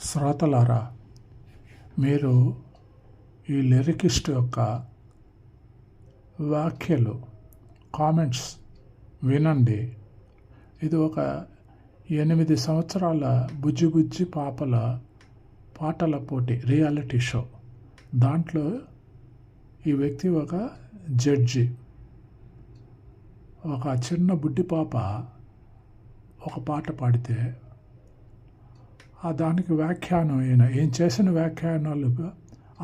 శ్రోతలారా, మీరు ఈ లిరికిస్ట్ యొక్క వ్యాఖ్యలు, కామెంట్స్ వినండి. ఇది ఒక 8 సంవత్సరాల బుజ్జి పాపల పాటల పోటీ, రియాలిటీ షో. దాంట్లో ఈ వ్యక్తి ఒక జడ్జి. ఒక చిన్న బుడ్డి పాప ఒక పాట పాడితే దానికి వ్యాఖ్యానం ఏం చేసిన వ్యాఖ్యానాలు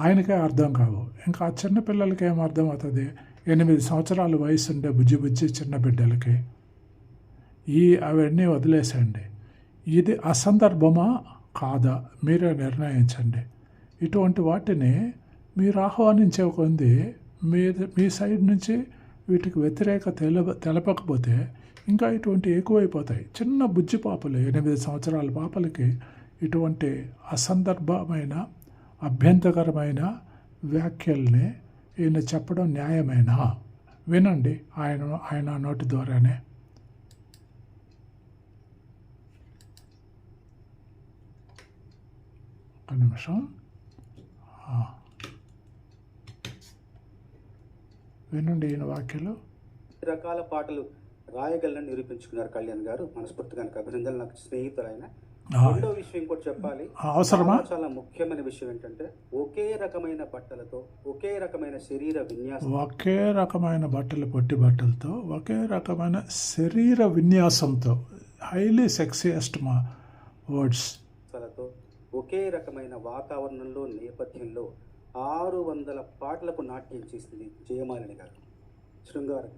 ఆయనకే అర్థం కావు. ఇంకా ఆ చిన్న పిల్లలకి ఏం అర్థం అవుతుంది? 8 సంవత్సరాల వయసు ఉండే బుజ్జి చిన్న బిడ్డలకి. అవన్నీ వదిలేసండి. ఇది అసందర్భమా కాదా మీరే నిర్ణయించండి. ఇటువంటి వాటిని మీరు ఆహ్వానించే కొంది మీ సైడ్ నుంచి వీటికి వ్యతిరేక తెలపకపోతే ఇంకా ఇటువంటి ఎక్కువైపోతాయి. చిన్న బుజ్జి పాపలు, 8 సంవత్సరాల పాపలకి ఇటువంటి అసందర్భమైన, అభ్యంతరకరమైన వ్యాఖ్యల్ని ఈయన చెప్పడం న్యాయమేనా? వినండి ఆయన నోటి ద్వారానే. ఒక నిమిషం వినండి ఈయన వ్యాఖ్యలు. రకాల పాటలు రాయగలని నిరూపించుకున్నారు కళ్యాణ్ గారు. మనస్ఫూర్తిగా అభినందనలు. నాకు స్నేహితులైన రెండో విషయం కూడా చెప్పాలి. అవసరమా? చాలా ముఖ్యమైన విషయం ఏంటంటే ఒకే రకమైన బట్టలతో, ఒకే రకమైన శరీర విన్యాసం, ఒకే రకమైన పొట్టి బట్టలతో, ఒకే రకమైన శరీర విన్యాసంతో, హైలీ సెక్సియస్ట్ మా వర్డ్స్ తో, ఒకే రకమైన వాతావరణంలో, నేపథ్యంలో 600 పాటలకు నాట్యం చేసింది జయమాలిని గారు. శృంగారం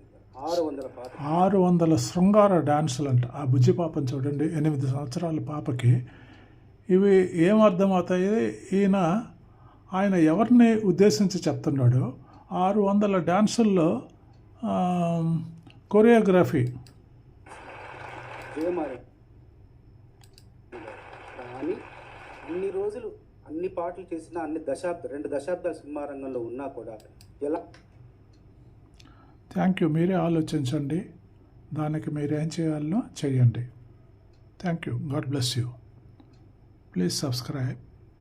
600 శృంగార డాన్సులు అంట. ఆ బుజ్జి పాపని చూడండి, 8 సంవత్సరాల పాపకి ఇవి ఏమర్థమవుతాయి? ఆయన ఎవరిని ఉద్దేశించి చెప్తున్నాడు? 600 డాన్సుల్లో కొరియోగ్రఫీ. కానీ అన్ని రోజులు అన్ని పాటలు చేసిన, 2 దశాబ్దాల సినిమా రంగంలో ఉన్నా కూడా ఎలా? Thank you. మీరే ఆలోచించండి, దానికి మీరేం చేయాలనో చెయ్యండి. Thank you. God bless you. Please subscribe.